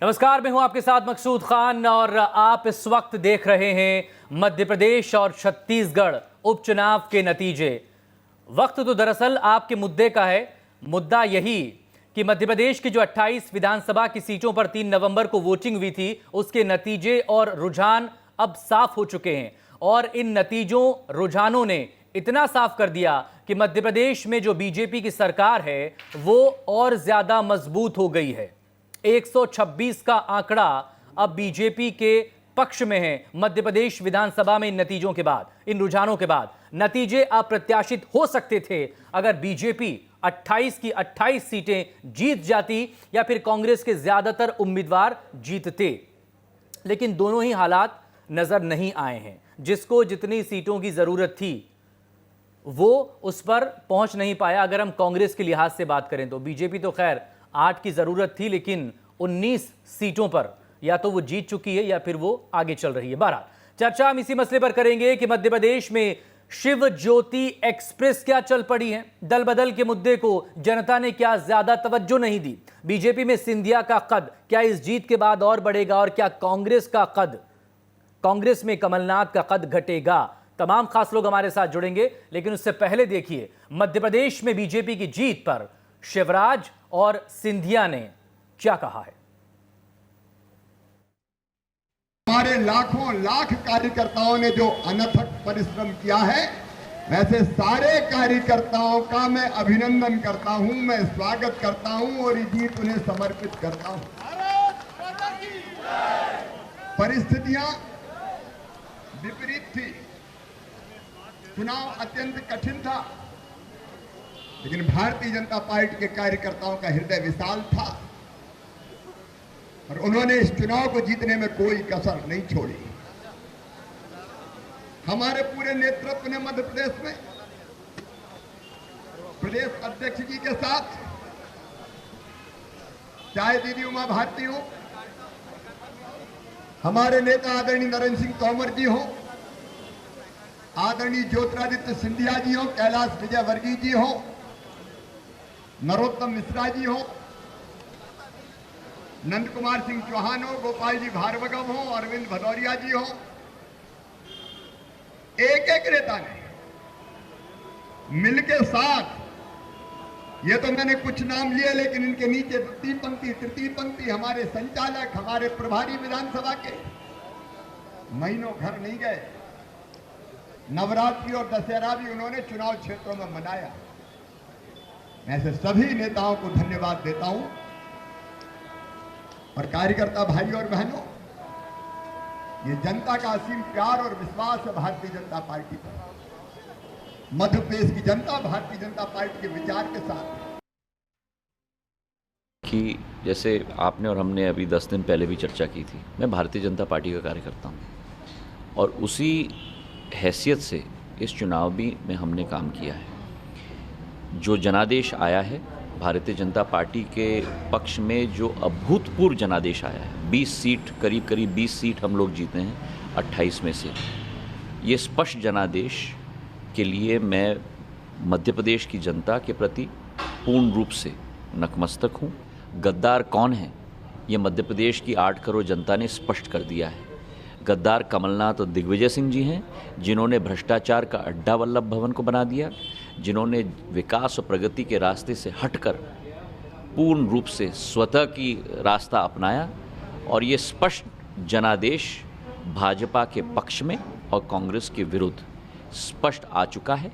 नमस्कार, मैं हूं आपके साथ मकसूद खान और आप इस वक्त देख रहे हैं मध्य प्रदेश और छत्तीसगढ़ उपचुनाव के नतीजे। वक्त तो दरअसल आपके मुद्दे का है। मुद्दा यही कि मध्य प्रदेश की जो 28 विधानसभा की सीटों पर 3 नवंबर को वोटिंग हुई थी, उसके नतीजे और रुझान अब साफ हो चुके हैं। और इन नतीजों रुझानों ने इतना साफ कर दिया कि मध्य प्रदेश में जो बीजेपी की सरकार है वो और ज्यादा मजबूत हो गई है। 126 का आंकड़ा अब बीजेपी के पक्ष में है। मध्य प्रदेश विधानसभा में इन नतीजों के बाद, इन रुझानों के बाद नतीजे अप्रत्याशित हो सकते थे अगर बीजेपी 28 की 28 सीटें जीत जाती या फिर कांग्रेस के ज्यादातर उम्मीदवार जीतते। लेकिन दोनों ही हालात नजर नहीं आए हैं। जिसको जितनी सीटों की जरूरत थी वो उस पर पहुंच नहीं पाया। अगर हम कांग्रेस के लिहाज से बात करें तो बीजेपी तो खैर 8 की जरूरत थी, लेकिन 19 सीटों पर या तो वो जीत चुकी है या फिर वो आगे चल रही है। बहरहाल चर्चा हम इसी मसले पर करेंगे कि मध्य प्रदेश में शिव ज्योति एक्सप्रेस क्या चल पड़ी है। दल बदल के मुद्दे को जनता ने क्या ज्यादा तवज्जो नहीं दी। बीजेपी में सिंधिया का कद क्या इस जीत के बाद और बढ़ेगा और क्या कांग्रेस का कद, कांग्रेस में कमलनाथ का कद घटेगा। तमाम खास लोग हमारे साथ जुड़ेंगे, लेकिन उससे पहले देखिए मध्य प्रदेश में बीजेपी की जीत पर शिवराज और सिंधिया ने क्या कहा है। हमारे लाखों लाख कार्यकर्ताओं ने जो अनथक परिश्रम किया है, वैसे सारे कार्यकर्ताओं का मैं अभिनंदन करता हूं, मैं स्वागत करता हूं और ये जीत उन्हें समर्पित करता हूं। परिस्थितियां विपरीत थी, चुनाव अत्यंत कठिन था, लेकिन भारतीय जनता पार्टी के कार्यकर्ताओं का हृदय विशाल था और उन्होंने इस चुनाव को जीतने में कोई कसर नहीं छोड़ी। हमारे पूरे नेतृत्व ने मध्य प्रदेश में प्रदेश अध्यक्ष जी के साथ, चाहे दीदी उमा भारती हो, हमारे नेता आदरणीय नरेंद्र सिंह तोमर जी हो, आदरणीय ज्योतिरादित्य सिंधिया जी हो, कैलाश विजयवर्गीय जी हो, नरोत्तम मिश्रा जी हो, नंद कुमार सिंह चौहान हो, गोपाल जी भार्गव हो, अरविंद भदौरिया जी हो, एक एक नेता ने मिलके साथ, ये तो मैंने कुछ नाम लिए, लेकिन इनके नीचे द्वितीय पंक्ति तृतीय पंक्ति हमारे संचालक, हमारे प्रभारी विधानसभा के महीनों घर नहीं गए। नवरात्रि और दशहरा भी उन्होंने चुनाव क्षेत्रों में मनाया। मैं ऐसे सभी नेताओं को धन्यवाद देता हूं और कार्यकर्ता भाई और बहनों, ये जनता का असीम प्यार और विश्वास है भारतीय जनता पार्टी पर। मध्य प्रदेश की जनता भारतीय जनता पार्टी के विचार के साथ कि जैसे आपने और हमने अभी 10 दिन पहले भी चर्चा की थी, मैं भारतीय जनता पार्टी का कार्यकर्ता हूँ और उसी हैसियत से इस चुनाव भी में हमने काम किया है। जो जनादेश आया है भारतीय जनता पार्टी के पक्ष में, जो अभूतपूर्व जनादेश आया है, 20 सीट, करीब 20 सीट हम लोग जीते हैं 28 में से। ये स्पष्ट जनादेश के लिए मैं मध्य प्रदेश की जनता के प्रति पूर्ण रूप से नतमस्तक हूँ। गद्दार कौन है, ये मध्य प्रदेश की 8 करोड़ जनता ने स्पष्ट कर दिया है। गद्दार कमलनाथ और दिग्विजय सिंह जी हैं, जिन्होंने भ्रष्टाचार का अड्डा वल्लभ भवन को बना दिया, जिन्होंने विकास और प्रगति के रास्ते से हटकर पूर्ण रूप से स्वतः की रास्ता अपनाया। और ये स्पष्ट जनादेश भाजपा के पक्ष में और कांग्रेस के विरुद्ध स्पष्ट आ चुका है।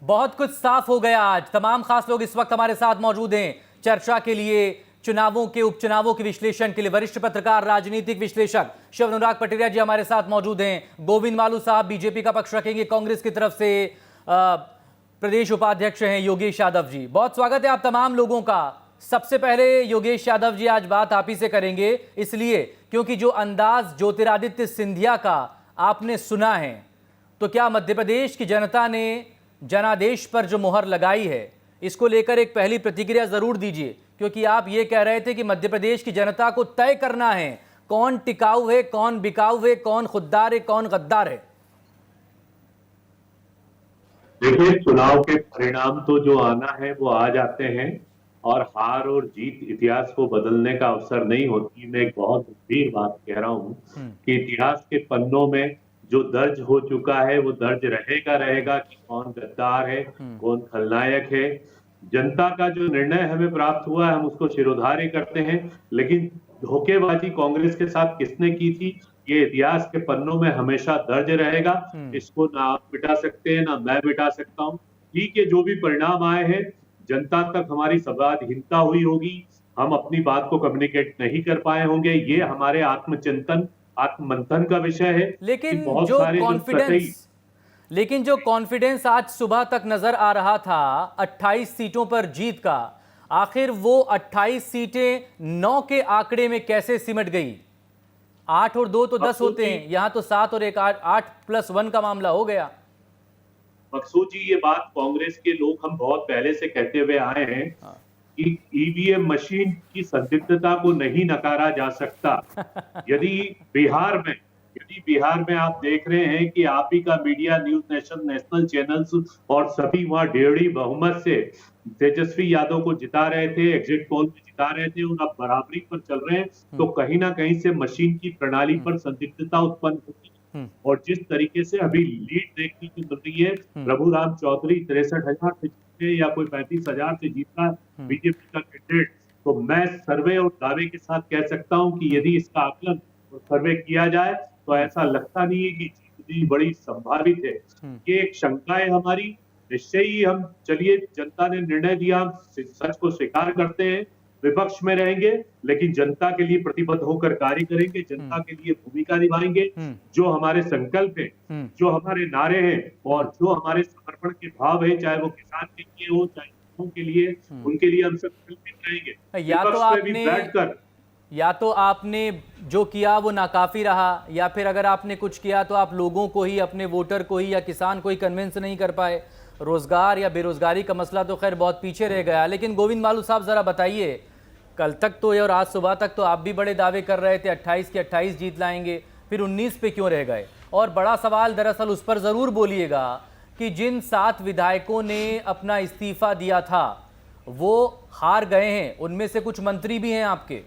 बहुत कुछ साफ हो गया आज। तमाम खास लोग इस वक्त हमारे साथ मौजूद हैं चर्चा के लिए। चुनावों के, उपचुनावों के विश्लेषण के लिए वरिष्ठ पत्रकार, राजनीतिक विश्लेषक शिव अनुराग पटेरिया जी हमारे साथ मौजूद हैं। गोविंद मालू साहब बीजेपी का पक्ष रखेंगे, कांग्रेस की तरफ से प्रदेश उपाध्यक्ष हैं योगेश यादव जी। बहुत स्वागत है आप तमाम लोगों का। सबसे पहले योगेश यादव जी, आज बात आप ही से करेंगे, इसलिए क्योंकि जो अंदाज ज्योतिरादित्य सिंधिया का आपने सुना है, तो क्या मध्य प्रदेश की जनता ने जनादेश पर जो मुहर लगाई है, इसको लेकर एक पहली प्रतिक्रिया जरूर दीजिए। क्योंकि आप ये कह रहे थे कि मध्य प्रदेश की जनता को तय करना है कौन टिकाऊ है, कौन बिकाऊ है, कौन खुददार है, कौन गद्दार है। देखिए, चुनाव के परिणाम तो जो आना है वो आ जाते हैं और हार और जीत इतिहास को बदलने का अवसर नहीं होती। मैं एक बहुत गंभीर बात कह रहा हूँ कि इतिहास के पन्नों में जो दर्ज हो चुका है वो दर्ज रहेगा कि कौन गद्दार है, कौन खलनायक है। जनता का जो निर्णय हमें प्राप्त हुआ है हम उसको शिरोधार्य करते हैं, लेकिन धोखेबाजी कांग्रेस के साथ किसने की थी ये इतिहास के पन्नों में हमेशा दर्ज रहेगा। इसको ना आप मिटा सकते हैं ना मैं मिटा सकता हूँ। ठीक है, जो भी परिणाम आए हैं जनता तक हमारी संवादहीनता हुई होगी, हम अपनी बात को कम्युनिकेट नहीं कर पाए होंगे। ये हमारे आत्मचिंतन आत्ममंथन का विषय है कि लेकिन बहुत जो सारे कॉन्फिडेंस आज सुबह तक नजर आ रहा था 28 सीटों पर जीत का, आखिर वो 28 सीटें 9 के आंकड़े में कैसे सिमट गई? 8 और 2 तो 10 होते हैं, यहां तो 7 और 1 8+1 का मामला हो गया। मकसूद जी, ये बात कांग्रेस के लोग हम बहुत पहले से कहते हुए आए हैं कि ईवीएम मशीन की संदिग्धता को नहीं नकारा जा सकता। यदि बिहार में आप देख रहे हैं कि आप ही का मीडिया, न्यूज नेशनल चैनल्स और सभी वहां 1.5 बहुमत से तेजस्वी यादव को जिता रहे थे, एग्जिट पोल में जिता रहे थे और अब बराबरी पर चल रहे हैं, तो कहीं ना कहीं से मशीन की प्रणाली पर संदिग्धता उत्पन्न होती है। और जिस तरीके से अभी लीड देखने को मिल रही है, प्रभु राम चौधरी 63,000 से जीते या कोई 35,000 से जीता बीजेपी का कैंडिडेट, तो मैं सर्वे और दावे के साथ कह सकता हूं कि यदि इसका आकलन और सर्वे किया जाए तो ऐसा लगता नहीं है कि जीत इतनी बड़ी संभावित है। ये एक शंका है हमारी। निश्चय ही हम चलिए, जनता ने निर्णय दिया, हम सच को स्वीकार करते हैं, विपक्ष में रहेंगे लेकिन जनता के लिए प्रतिबद्ध होकर कार्य करेंगे, जनता के लिए भूमिका निभाएंगे। जो हमारे संकल्प है, जो हमारे नारे हैं और जो हमारे समर्पण के भाव है, चाहे वो किसान के लिए हो चाहे लोगों के लिए, उनके लिए हम संकल्पित रहेंगे। या तो आपने जो किया वो नाकाफी रहा, या फिर अगर आपने कुछ किया तो आप लोगों को ही, अपने वोटर को ही या किसान को ही कन्विंस नहीं कर पाए। रोजगार या बेरोजगारी का मसला तो खैर बहुत पीछे रह गया। लेकिन गोविंद मालू साहब जरा बताइए, कल तक तो और आज सुबह तक तो आप भी बड़े दावे कर रहे थे 28 के 28 जीत लाएंगे, फिर 19 पे क्यों रह गए? और बड़ा सवाल दरअसल उस पर जरूर बोलिएगा कि जिन 7 विधायकों ने अपना इस्तीफा दिया था वो हार गए हैं, उनमें से कुछ मंत्री भी हैं आपके।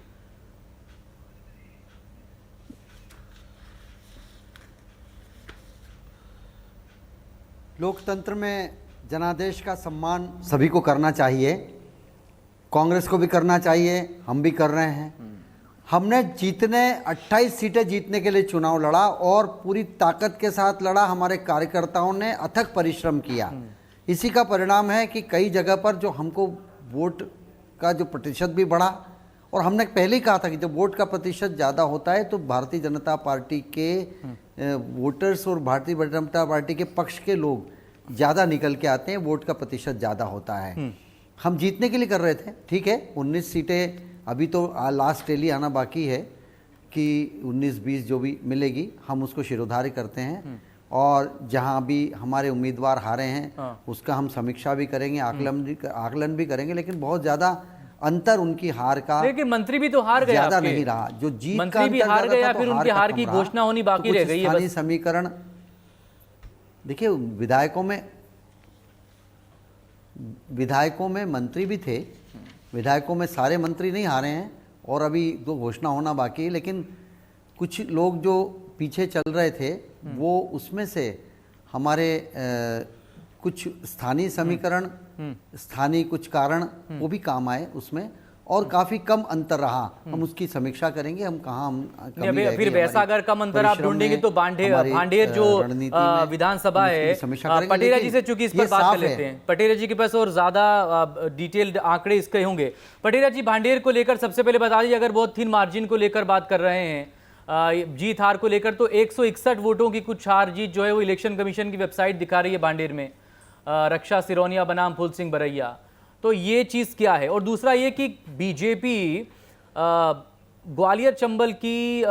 लोकतंत्र में जनादेश का सम्मान सभी को करना चाहिए, कांग्रेस को भी करना चाहिए, हम भी कर रहे हैं। हमने 28 सीटें जीतने के लिए चुनाव लड़ा और पूरी ताकत के साथ लड़ा। हमारे कार्यकर्ताओं ने अथक परिश्रम किया। इसी का परिणाम है कि कई जगह पर जो हमको वोट का जो प्रतिशत भी बढ़ा, और हमने पहले ही कहा था कि जब वोट का प्रतिशत ज़्यादा होता है तो भारतीय जनता पार्टी के वोटर्स और भारतीय जनता पार्टी के पक्ष के लोग ज़्यादा निकल के आते हैं, वोट का प्रतिशत ज़्यादा होता है। हम जीतने के लिए कर रहे थे, ठीक है। 19 सीटें अभी तो लास्ट टैली आना बाकी है कि 19-20 जो भी मिलेगी हम उसको शिरोधार्य करते हैं, और जहां भी हमारे उम्मीदवार हारे हैं उसका हम समीक्षा भी करेंगे, आकलन भी करेंगे। लेकिन बहुत ज़्यादा अंतर उनकी हार का, लेकिन मंत्री भी तो हार गए, ज्यादा नहीं रहा। जो जीत मंत्री भी हार गए या फिर उनकी हार की घोषणा होनी बाकी रह गई है। स्थानीय समीकरण देखिए, विधायकों में मंत्री भी थे, विधायकों में सारे मंत्री नहीं हारे हैं और अभी तो घोषणा होना बाकी है। लेकिन कुछ लोग जो पीछे चल रहे थे वो उसमें से हमारे कुछ स्थानीय समीकरण, स्थानीय कुछ कारण वो भी काम आए उसमें, और काफी कम अंतर रहा। हम उसकी समीक्षा करेंगे, हम कहाँ फिर वैसा अगर कम अंतर आप ढूंढेंगे तो भांडेर जो विधानसभा है, पटेला जी से चूंकि इस पर बात कर लेते हैं, पटेला जी के पास और ज्यादा डिटेल्ड आंकड़े इसके होंगे। पटेला जी, भांडेर को लेकर सबसे पहले बता दीजिए, अगर बहुत थिन मार्जिन को लेकर बात कर रहे हैं, जीत हार को लेकर, तो 161 वोटों की कुछ हार जीत जो है वो इलेक्शन कमीशन की वेबसाइट दिखा रही है भांडेर में, रक्षा सिरोनिया बनाम फूल सिंह बरैया। तो ये चीज़ क्या है? और दूसरा ये कि बीजेपी ग्वालियर चंबल की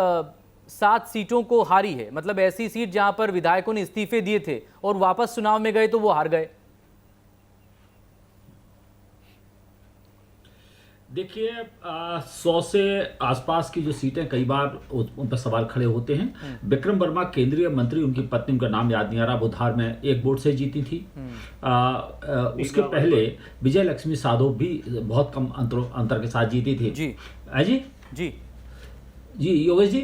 7 सीटों को हारी है, मतलब ऐसी सीट जहां पर विधायकों ने इस्तीफे दिए थे और वापस चुनाव में गए तो वो हार गए। देखिए 100 से आसपास की जो सीटें कई बार उन पर सवाल खड़े होते हैं। विक्रम वर्मा केंद्रीय मंत्री, उनकी पत्नी, उनका नाम याद नहीं आ रहा, वो धार में एक वोट से जीती थी। उसके पहले विजय लक्ष्मी साधो भी बहुत कम अंतर के साथ जीती थी। जी जी जी जी योगेश जी।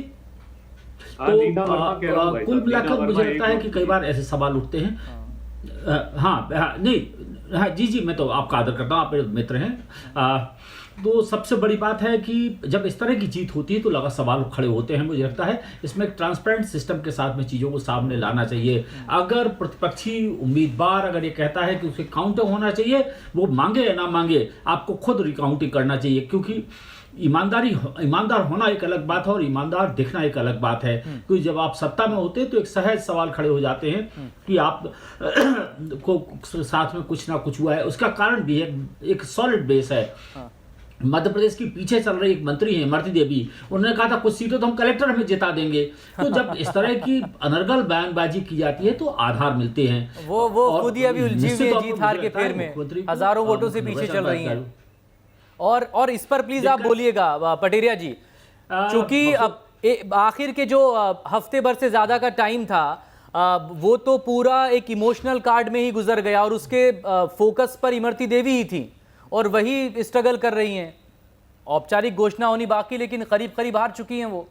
तो कुल मिलाकर मुझे लगता है कि कई बार ऐसे सवाल उठते हैं। हाँ नहीं, हाँ जी, मैं तो आपका आदर करता हूँ, आप मेरे मित्र हैं। तो सबसे बड़ी बात है कि जब इस तरह की जीत होती है तो लगा सवाल खड़े होते हैं। मुझे लगता है इसमें एक ट्रांसपेरेंट सिस्टम के साथ में चीज़ों को सामने लाना चाहिए। अगर प्रतिपक्षी उम्मीदवार अगर ये कहता है कि उसे काउंटर होना चाहिए, वो मांगे या ना मांगे, आपको खुद रिकाउंटिंग करना चाहिए, क्योंकि ईमानदार होना एक अलग बात है और ईमानदार दिखना एक अलग बात है। क्योंकि जब आप सत्ता में होते हैं तो एक सहज सवाल खड़े हो जाते हैं कि आप को साथ में कुछ ना कुछ हुआ है। उसका कारण भी है, एक सॉलिड बेस है। मध्य प्रदेश की पीछे चल रही एक मंत्री है इमरती देवी, उन्होंने कहा था कुछ सीटें तो हम कलेक्टर हमें जिता देंगे। तो जब इस तरह की अनर्गल बयानबाजी की जाती है तो आधार मिलते हैं। वो खुद ही अभी उलझी हुई है जीत हार के फेर में, हजारों वोटों से पीछे चल रही हैं। और इस पर प्लीज आप बोलिएगा पटेरिया जी, क्योंकि अब आखिर के जो हफ्ते भर से ज्यादा का टाइम था, वो तो पूरा एक इमोशनल कार्ड में ही गुजर गया और उसके फोकस पर इमरती देवी ही थी और वही स्ट्रगल कर रही हैं। औपचारिक घोषणा होनी बाकी, लेकिन करीब करीब हार चुकी हैं वो।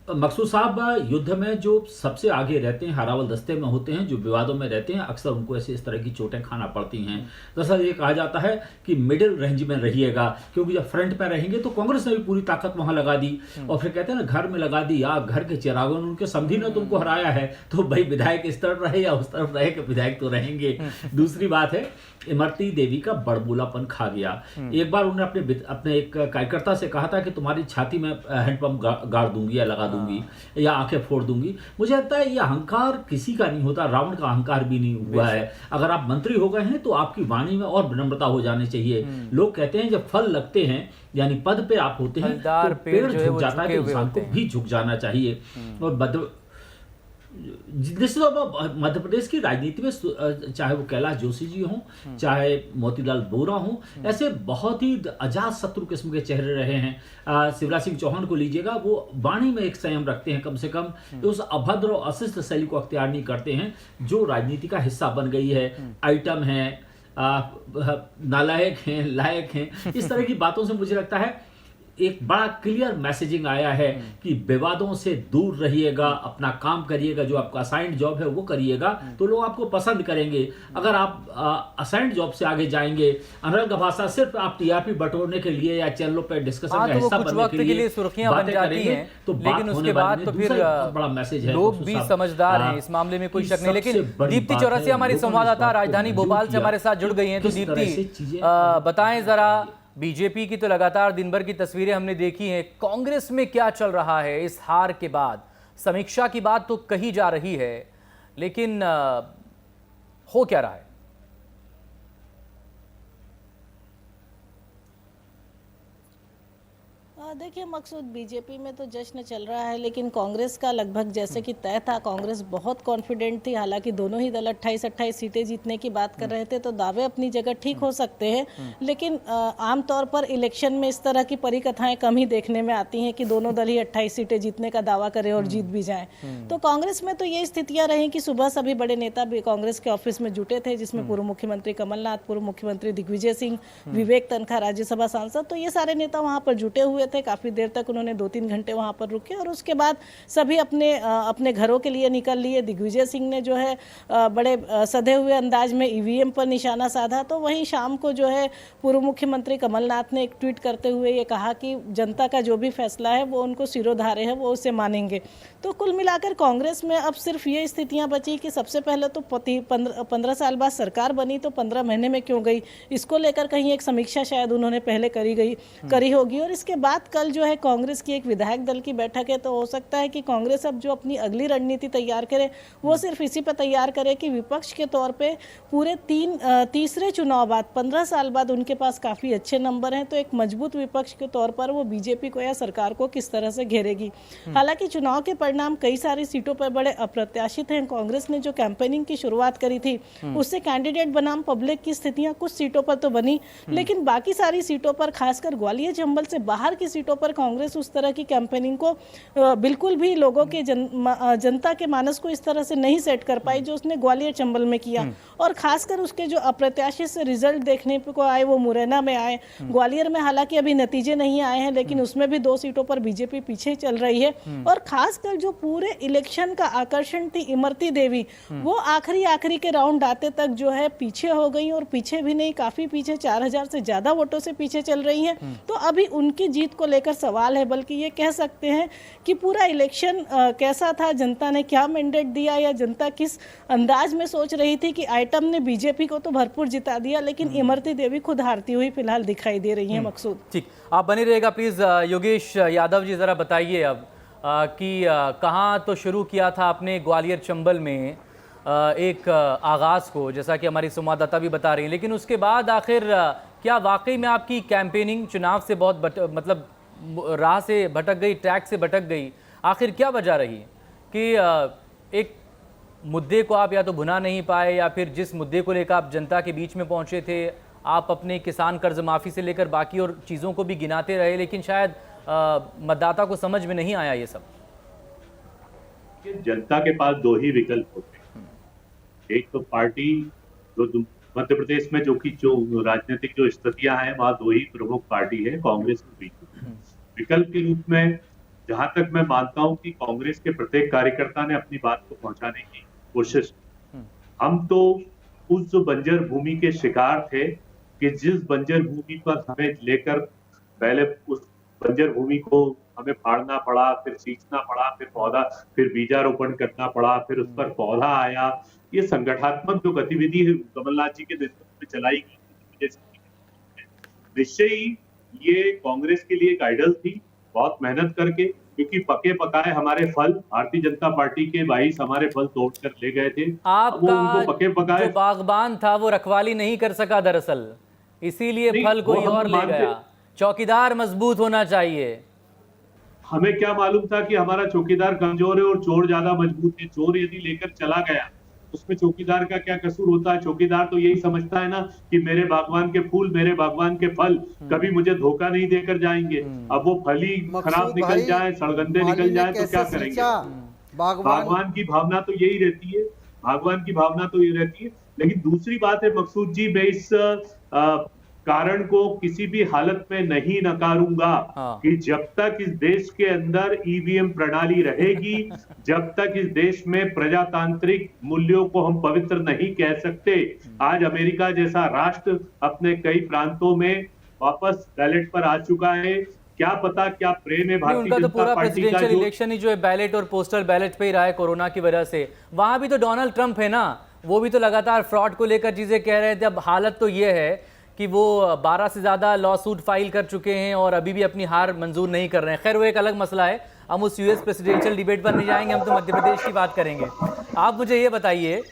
मकसूद साहब, युद्ध में जो सबसे आगे रहते हैं, हारावल दस्ते में होते हैं, जो विवादों में रहते हैं, अक्सर उनको ऐसे इस तरह की चोटें खाना पड़ती हैं। दरअसल ये कहा जाता है कि मिडिल रेंज में रहिएगा, क्योंकि जब फ्रंट में रहेंगे तो कांग्रेस ने भी पूरी ताकत वहां लगा दी और फिर कहते हैं ना, घर में लगा दी आग, घर के चिरागों ने, उनके समधी ने तुमको हराया है, तो भाई विधायक इस तरफ रहे या उस तरफ रहे कि विधायक तो रहेंगे। दूसरी बात है, इमरती देवी का बड़बोलापन खा गया। एक बार उन्होंने अपने एक कार्यकर्ता से कहा था कि तुम्हारी छाती में हैंडपंप गाड़ दूंगी या लगा दूंगी या आंखें फोड़ दूंगी। मुझे लगता है ये अहंकार किसी का नहीं होता, रावण का अहंकार भी नहीं हुआ है। अगर आप मंत्री हो गए हैं तो आपकी वाणी में और विनम्रता हो जानी चाहिए। लोग कहते हैं जब फल लगते हैं, यानी पद पे आप होते हैं, तो पेड़ झुक जाता है, इंसान को भी झुक जाना चाहिए। और निश्चित तौर पर मध्य प्रदेश की राजनीति में, चाहे वो कैलाश जोशी जी हों, चाहे मोतीलाल वोरा हों, ऐसे बहुत ही अजात शत्रु किस्म के चेहरे रहे हैं। शिवराज सिंह चौहान को लीजिएगा, वो वाणी में एक संयम रखते हैं, कम से कम उस अभद्र और अशिष्ट शैली को अख्तियार नहीं करते हैं जो राजनीति का हिस्सा बन गई है। आइटम है, नालायक हैं, लायक हैं, इस तरह की बातों से मुझे लगता है एक बड़ा क्लियर मैसेजिंग आया है कि विवादों से दूर रहिएगा, अपना काम करिएगा, जो आपका असाइंड जॉब है वो करिएगा, तो लोग आपको पसंद करेंगे। अगर आप असाइंड जॉब से आगे जाएंगे, अनर्गल भाषा सिर्फ आप टीआरपी बटोरने के लिए या चैनलों पर डिस्कशन का हिस्सा बनने के लिए सुर्खियां बन जाती हैं, तो लेकिन उसके बाद तो फिर बड़ा मैसेज है। लोग भी समझदार हैं, इस मामले में कोई शक नहीं। लेकिन दीप्ति चौरसिया हमारी संवाददाता राजधानी भोपाल से हमारे साथ जुड़ गई हैं। तो दीप्ति, बताएं जरा, बीजेपी की तो लगातार दिन भर की तस्वीरें हमने देखी हैं, कांग्रेस में क्या चल रहा है इस हार के बाद? समीक्षा की बात तो कही जा रही है, लेकिन हो क्या रहा है? देखिए मकसूद, बीजेपी में तो जश्न चल रहा है, लेकिन कांग्रेस का लगभग जैसे कि तय था। कांग्रेस बहुत कॉन्फिडेंट थी, हालांकि दोनों ही दल 28-28 सीटें जीतने की बात कर रहे थे, तो दावे अपनी जगह ठीक हो सकते हैं, लेकिन आमतौर पर इलेक्शन में इस तरह की परिकथाएं कम ही देखने में आती हैं कि दोनों दल ही 28 सीटें जीतने का दावा करें और जीत भी जाएं। तो कांग्रेस में तो ये स्थितियां रहीं कि सुबह सभी बड़े नेता भी कांग्रेस के ऑफिस में जुटे थे, जिसमें पूर्व मुख्यमंत्री कमलनाथ, पूर्व मुख्यमंत्री दिग्विजय सिंह, विवेक तनखा राज्यसभा सांसद, तो ये सारे नेता वहां पर जुटे हुए थे। काफी देर तक उन्होंने 2-3 घंटे वहां पर रुके और उसके बाद सभी अपने घरों के लिए निकल लिए। दिग्विजय सिंह ने जो है बड़े सधे हुए अंदाज में ईवीएम पर निशाना साधा। तो वहीं शाम को जो है पूर्व मुख्यमंत्री कमलनाथ ने एक ट्वीट करते हुए ये कहा कि जनता का जो भी फैसला है वो उनको सिरोधार्य है, वो उसे मानेंगे। तो कुल मिलाकर कांग्रेस में अब सिर्फ ये स्थितियां बची कि सबसे पहले तो 15 साल बाद सरकार बनी, तो 15 महीने में क्यों गई, इसको लेकर कहीं एक समीक्षा शायद उन्होंने पहले करी होगी। और इसके बाद कल जो है कांग्रेस की एक विधायक दल की बैठक है, तो हो सकता है कि कांग्रेस अब जो अपनी अगली रणनीति तैयार करे वो सिर्फ इसी पर तैयार करे कि विपक्ष के तौर पे पूरे तीसरे चुनाव बाद 15 साल बाद उनके पास काफ़ी अच्छे नंबर हैं, तो एक मजबूत विपक्ष के तौर पर वो बीजेपी को या सरकार को किस तरह से घेरेगी। हालांकि चुनाव के परिणाम कई सारी सीटों पर बड़े अप्रत्याशित हैं। कांग्रेस ने जो कैंपेनिंग की शुरुआत करी थी उससे कैंडिडेट बनाम पब्लिक की स्थितियां कुछ सीटों पर तो बनी, लेकिन बाकी सारी सीटों पर, खासकर ग्वालियर चंबल से बाहर की सीटों पर कांग्रेस उस तरह की कैंपेनिंग को बिल्कुल भी लोगों के जनता के मानस को इस तरह से नहीं सेट कर पाई जो उसने ग्वालियर चंबल में किया। और खासकर उसके जो अप्रत्याशित से रिजल्ट देखने को आए वो मुरैना में आए। ग्वालियर में हालांकि अभी नतीजे नहीं आए हैं, लेकिन उसमें भी 2 सीटों पर बीजेपी पीछे चल रही है। और खासकर जो पूरे इलेक्शन का आकर्षण थी इमरती देवी, वो आखिरी के राउंड आते तक जो है पीछे हो गई, और पीछे भी नहीं, काफी पीछे, 4000 से ज्यादा वोटों से पीछे चल रही हैं। तो अभी उनकी जीत को लेकर सवाल है, बल्कि ये कह सकते हैं कि पूरा इलेक्शन कैसा था, जनता ने क्या मैंडेट दिया, या जनता किस अंदाज में सोच रही थी कि आइटम ने बीजेपी को तो भरपूर जिता दिया, लेकिन इमरती देवी खुद हारती हुई फिलहाल दिखाई दे रही है। मकसूद, ठीक, आप बने रहिएगा प्लीज। योगेश यादव जी, जरा बताइए अब कि कहाँ तो शुरू किया था आपने ग्वालियर चंबल में एक आगाज़ को, जैसा कि हमारी संवाददाता भी बता रही हैं, लेकिन उसके बाद आखिर क्या वाकई में आपकी कैंपेनिंग चुनाव से बहुत मतलब राह से भटक गई, ट्रैक से भटक गई? आखिर क्या वजह रही कि एक मुद्दे को आप या तो भुना नहीं पाए, या फिर जिस मुद्दे को लेकर आप जनता के बीच में पहुंचे थे, आप अपने किसान कर्ज माफ़ी से लेकर बाकी और चीज़ों को भी गिनाते रहे, लेकिन शायद मतदाता को समझ में नहीं आया ये सब? जनता के पास 2 ही विकल्प होते हैं। एक तो पार्टी, जो मध्य प्रदेश में जो राजनीतिक जो स्थितियां हैं, वहां 2 ही प्रमुख पार्टी है, कांग्रेस और बीजेपी। विकल्प के रूप में जहां तक मैं मानता हूं कि कांग्रेस के प्रत्येक कार्यकर्ता ने अपनी बात को पहुंचाने की कोशिश। हम तो उस बंजर भूमि के शिकार थे कि जिस बंजर भूमि पर हमें लेकर पहले उस बंजर भूमि को हमें फाड़ना पड़ा, फिर सींचना पड़ा, फिर बीजारोपण करना पड़ा, फिर उस पर पौधा आया। ये संगठनात्मक जो गतिविधि है कमलनाथ जी के नेतृत्व में चलाई गई, निश्चय ही ये कांग्रेस के लिए एक आइडल थी, बहुत मेहनत करके, क्योंकि पके पकाए हमारे फल भारतीय जनता पार्टी के 22 हमारे फल तोड़ कर ले गए थे। आपका पके पकाए जो बागबान था वो रखवाली नहीं कर सका दरअसल, इसीलिए फल कोई और ले गया। चौकीदार मजबूत होना चाहिए। हमें क्या मालूम था कि हमारा चौकीदार कमजोर है और चोर ज्यादा मजबूत है। चोर यदि लेकर चला गया उसमें चौकीदार का क्या कसूर होता है? चौकीदार तो यही समझता है ना कि मेरे बागवान के फूल, मेरे बागवान के फल कभी मुझे धोखा नहीं देकर जाएंगे। अब वो फल ही खराब निकल जाए, सड़गंदे निकल जाए तो क्या करेंगे? बागवान की भावना तो यही रहती है, भगवान की भावना तो ये रहती है। लेकिन दूसरी बात है मकसूद जी, मैं इस कारण को किसी भी हालत में नहीं नकारूंगा कि जब तक इस देश के अंदर ईवीएम प्रणाली रहेगी, जब तक इस देश में प्रजातांत्रिक मूल्यों को हम पवित्र नहीं कह सकते। आज अमेरिका जैसा राष्ट्र अपने कई प्रांतों में वापस बैलेट पर आ चुका है। क्या पता क्या प्रेम है भारतीय जनता पार्टी का। प्रेसिडेंशियल इलेक्शन ही जो है बैलेट और पोस्टल बैलेट पे ही रहा है कोरोना की वजह से। वहां भी तो डोनाल्ड ट्रंप है ना, वो भी तो लगातार फ्रॉड को लेकर चीजें कह रहे थे। अब हालत तो ये है कि वो 12 से ज़्यादा लॉ सूट फाइल कर चुके हैं और अभी भी अपनी हार मंजूर नहीं कर रहे हैं। खैर वो एक अलग मसला है, हम उस यूएस प्रेसिडेंशियल डिबेट पर नहीं जाएंगे, हम तो मध्य प्रदेश की बात करेंगे। आप मुझे ये बताइए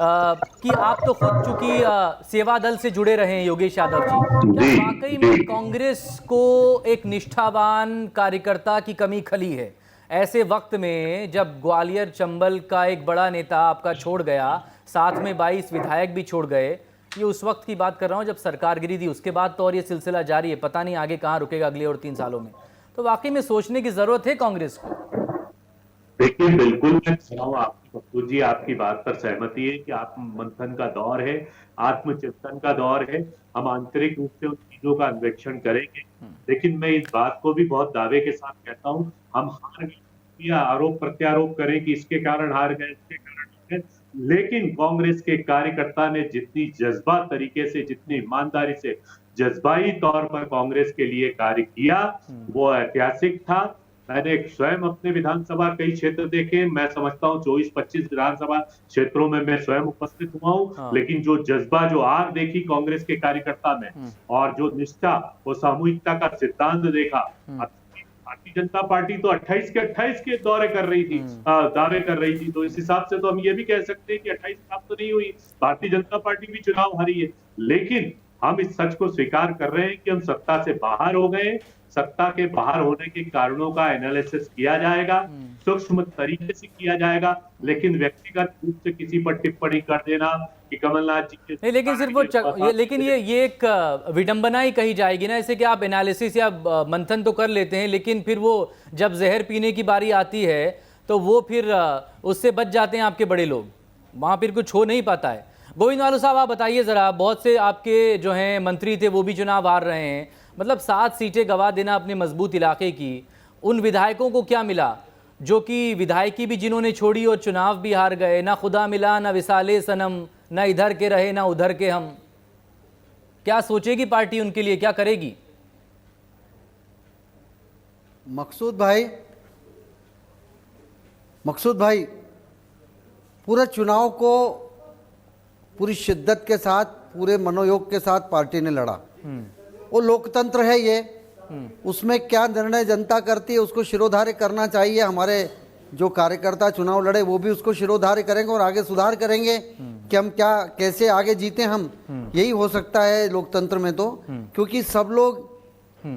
कि आप तो खुद चूंकि सेवा दल से जुड़े रहे हैं योगेश यादव जी, क्या वाकई में कांग्रेस को एक निष्ठावान कार्यकर्ता की कमी खली है ऐसे वक्त में जब ग्वालियर चंबल का एक बड़ा नेता आपका छोड़ गया, साथ में 22 विधायक भी छोड़ गए? ये उस वक्त की बात कर रहा हूँ जब सरकार गिरी थी, उसके बाद तो और ये सिलसिला जारी है, पता नहीं आगे कहाँ रुकेगा अगले और 3 सालों में। तो वाकई में सोचने की जरूरत है कांग्रेस को। देखिए बिल्कुल मैं आपकी मकसूद जी आपकी बात पर सहमति है कि आत्म मंथन का दौर है, आत्मचिंतन का दौर है। हम आंतरिक रूप से उन चीजों का अन्वेषण करेंगे, लेकिन मैं इस बात को भी बहुत दावे के साथ कहता हूँ, हम हार गए या आरोप प्रत्यारोप करें कि इसके कारण हार गए, इसके कारण हार गए, लेकिन कांग्रेस के कार्यकर्ता ने जितनी जज्बा तरीके से, जितनी ईमानदारी से, जज्बाई तौर पर कांग्रेस के लिए कार्य किया वो ऐतिहासिक था। मैंने स्वयं अपने विधानसभा कई क्षेत्र देखे, मैं समझता हूँ 24-25 विधानसभा क्षेत्रों में मैं स्वयं उपस्थित हुआ हूँ। हाँ। लेकिन जो जज्बा, जो आग देखी कांग्रेस के कार्यकर्ता में और जो निष्ठा और सामूहिकता का सिद्धांत देखा, भारतीय जनता पार्टी तो 28 के 28 के दौरे कर रही थी, दावे कर रही थी। तो इस हिसाब से तो हम ये भी कह सकते हैं कि 28 प्राप्त तो नहीं हुई, भारतीय जनता पार्टी भी चुनाव हारी है। लेकिन हम इस सच को स्वीकार कर रहे हैं कि हम सत्ता से बाहर हो गए। सत्ता के बाहर होने के कारणों का एनालिसिस किया जाएगा, सूक्ष्म तरीके से किया जाएगा, लेकिन व्यक्तिगत रूप से किसी पर टिप्पणी कर देना कि कमलनाथ जी के नहीं, लेकिन सिर्फ वो लेकिन ये एक विडंबना ही कही जाएगी ना, ऐसे कि आप एनालिसिस या मंथन तो कर लेते हैं, लेकिन फिर वो जब जहर पीने की बारी आती है तो वो फिर उससे बच जाते हैं आपके बड़े लोग, वहाँ फिर कुछ हो नहीं पाता है। गोविंद मालू साहब, आप बताइए ज़रा, बहुत से आपके जो हैं मंत्री थे वो भी चुनाव हार रहे हैं, मतलब 7 सीटें गंवा देना अपने मजबूत इलाके की, उन विधायकों को क्या मिला जो कि विधायकी भी जिन्होंने छोड़ी और चुनाव भी हार गए? ना खुदा मिला, ना विसाले सनम, ना इधर के रहे ना उधर के हम। क्या सोचेगी पार्टी उनके लिए, क्या करेगी? मकसूद भाई पूरे चुनाव को पूरी शिद्दत के साथ, पूरे मनोयोग के साथ पार्टी ने लड़ा। वो लोकतंत्र है ये, उसमें क्या निर्णय जनता करती है उसको शिरोधार्य करना चाहिए। हमारे जो कार्यकर्ता चुनाव लड़े वो भी उसको शिरोधार्य करेंगे और आगे सुधार करेंगे कि हम क्या कैसे आगे जीते हम। यही हो सकता है लोकतंत्र में तो, क्योंकि सब लोग,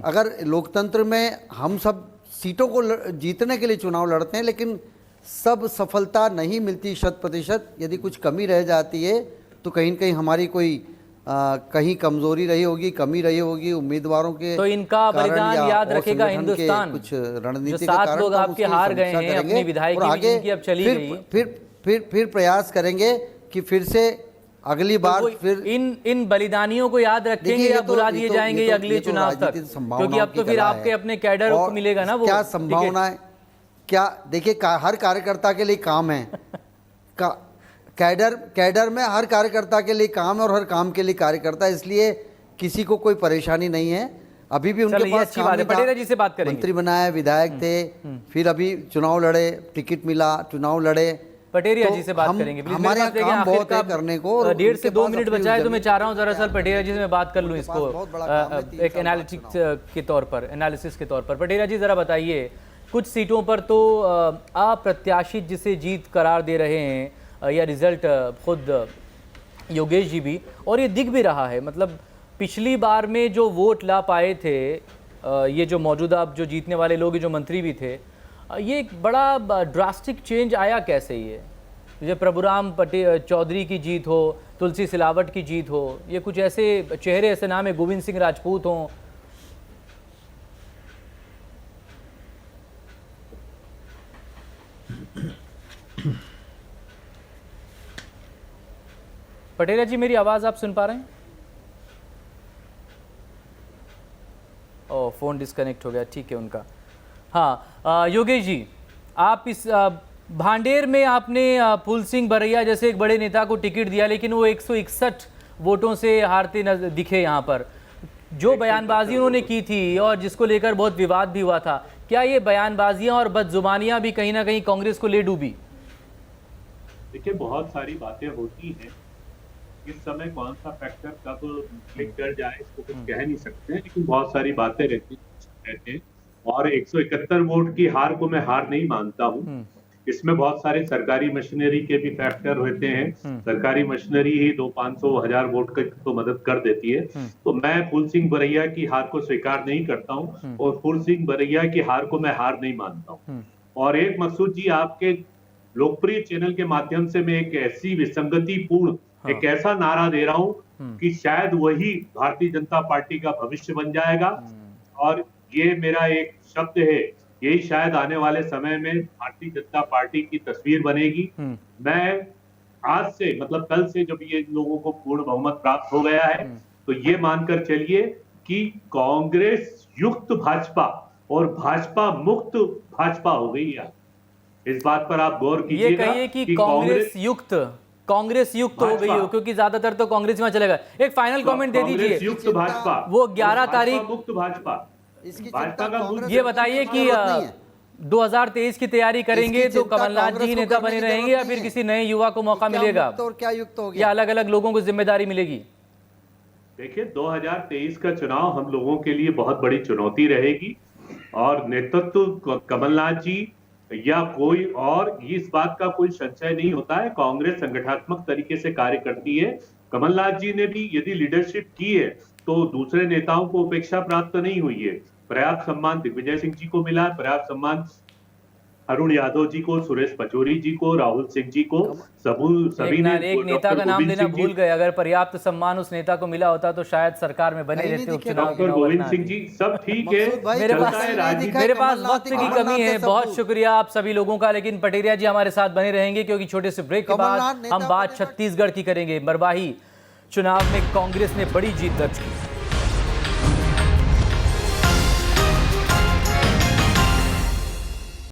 अगर लोकतंत्र में हम सब सीटों को जीतने के लिए चुनाव लड़ते हैं, लेकिन सब सफलता नहीं मिलती 100%। यदि कुछ कमी रह जाती है तो कहीं न कहीं हमारी कोई कहीं कमजोरी रही होगी, कमी रही होगी उम्मीदवारों के। तो इनका बलिदान याद रखेगा हिंदुस्तान। कुछ रणनीति जो 7 लोग आपके हार गए हैं, अपनी विधायकी भी जिनकी अब चली गई, फिर प्रयास करेंगे कि फिर से अगली बार तो फिर इन बलिदानियों को याद रखेंगे या भुला दिए जाएंगे ये अगले चुनाव तक? क्योंकि अब तो फिर आपके अपने कैडर को मिलेगा ना वो। क्या संभावना है? क्या देखिए, हर कार्यकर्ता के लिए काम है, कैडर में हर कार्यकर्ता के लिए काम है और हर काम के लिए कार्यकर्ता, इसलिए किसी को कोई परेशानी नहीं है। अभी भी उनके पास अच्छी बात है। पटेला जी से बात करेंगे। मंत्री बनाए, विधायक थे, फिर अभी चुनाव लड़े, टिकट मिला, चुनाव लड़े। पटेरिया जी से बात करेंगे। हमारे यहाँ काम बहुत है करने को। 1.5 से 2 मिनट बचा है तो मैं चाह रहा हूँ दरअसल पटेरिया जी से मैं बात कर लूँ इसको एक एनालिटिक्स के तौर पर, एनालिसिस के तौर पर। पटेरिया जी ज़रा बताइए, कुछ सीटों पर तो अप्रत्याशित जिसे जीत करार दे रहे हैं या रिजल्ट खुद योगेश जी भी, और ये दिख भी रहा है। मतलब पिछली बार में जो वोट ला पाए थे ये जो मौजूदा जो जीतने वाले लोग, जो मंत्री भी थे, ये एक बड़ा ड्रास्टिक चेंज आया कैसे? ये प्रभुराम चौधरी की जीत हो, तुलसी सिलावट की जीत हो, ये कुछ ऐसे चेहरे, ऐसे नाम है, गोविंद सिंह राजपूत हों, पटेला जी मेरी आवाज़ आप सुन पा रहे हैं? ओह, फ़ोन डिस्कनेक्ट हो गया, ठीक है उनका। हाँ, योगेश जी, आप इस भांडेर में आपने फूल सिंह बरैया जैसे एक बड़े नेता को टिकट दिया, लेकिन वो 161 वोटों से हारते दिखे। यहाँ पर जो बयानबाजी उन्होंने की थी और जिसको लेकर बहुत विवाद भी हुआ था, क्या ये बयानबाजियां और बदजुबानियां भी कहीं ना कहीं कांग्रेस को ले डूबी? देखिए, बहुत सारी बातें होती हैं, इस समय कौन सा फैक्टर कब क्लिक कर जाए इसको कुछ कह नहीं सकते हैं, लेकिन बहुत सारी बातें रहती हैं। और 171 वोट की हार को मैं हार नहीं मानता हूँ। इसमें बहुत सारे सरकारी मशीनरी के भी फैक्टर होते हैं। सरकारी मशीनरी ही 200-500-1000 वोट की तो मदद कर देती है। तो मैं फूल सिंह बरैया की हार को स्वीकार नहीं करता हूँ और फूल सिंह बरैया की हार को मैं हार नहीं मानता हूँ। और एक मकसूद जी, आपके लोकप्रिय चैनल के माध्यम से मैं एक ऐसी विसंगतिपूर्ण एक ऐसा नारा दे रहा हूं कि शायद वही भारतीय जनता पार्टी का भविष्य बन जाएगा। और ये मेरा एक शब्द है, यही शायद आने वाले समय में भारतीय जनता पार्टी की तस्वीर बनेगी। मैं आज से, मतलब कल से, जब ये लोगों को पूर्ण बहुमत प्राप्त हो गया है, तो ये मानकर चलिए कि कांग्रेस युक्त भाजपा और भाजपा मुक्त भाजपा हो गई है। इस बात पर आप गौर कीजिएगा। ये कहिए कि कांग्रेस युक्त हो गई हो, क्योंकि ज्यादातर तो कांग्रेस में चलेगा। एक फाइनल कमेंट दे दीजिए। युक्त भाजपा, वो 11 तारीख मुक्त भाजपा, इसकी भाजपा का ये बताइए कि 2023 की तैयारी करेंगे इसकी तो चिंता कमलनाथ कांग्रेस जी को नेता करने बने की रहेंगे जरूरत या नहीं फिर है। किसी नए युवा को मौका क्या मिलेगा मुक्त और क्या युक्त हो या गया? अलग अलग लोगों को जिम्मेदारी मिलेगी? देखिए 2023 का चुनाव हम लोगों के लिए बहुत बड़ी चुनौती रहेगी और नेतृत्व कमलनाथ जी या कोई और, इस बात का कोई संशय नहीं होता है। कांग्रेस संगठनात्मक तरीके से कार्य करती है। कमलनाथ जी ने भी यदि लीडरशिप की है तो दूसरे नेताओं को उपेक्षा प्राप्त नहीं हुई है। पर्याप्त सम्मान दिग्विजय सिंह जी को मिला, पर्याप्त सम्मान अरुण यादव जी को, सुरेश पचौरी जी को, राहुल सिंह जी को, सभी ने एक नेता का नाम लेना भूल गए। अगर पर्याप्त सम्मान उस नेता को मिला होता तो शायद सरकार में बने कहीं नहीं रहते, दिखे उपचुनाव की डॉक्टर नौबत गोविंद ना सिंह आती। जी, सब ठीक है। मकसूद भाई, मेरे चलता पास है राजनीति राजनीति। मेरे पास कमलनाथ वक्त ही की कमलनाथ कमी है। है सब बहुत कुछ। शुक्रिया आप सभी लोगों का, लेकिन पटेरिया जी हमारे साथ बने रहेंगे क्योंकि छोटे से ब्रेक के बाद कमलनाथ नेता हम बात बने, छत्तीसगढ़ की करेंगे। मरवाही चुनाव में कांग्रेस ने बड़ी जीत दर्ज की।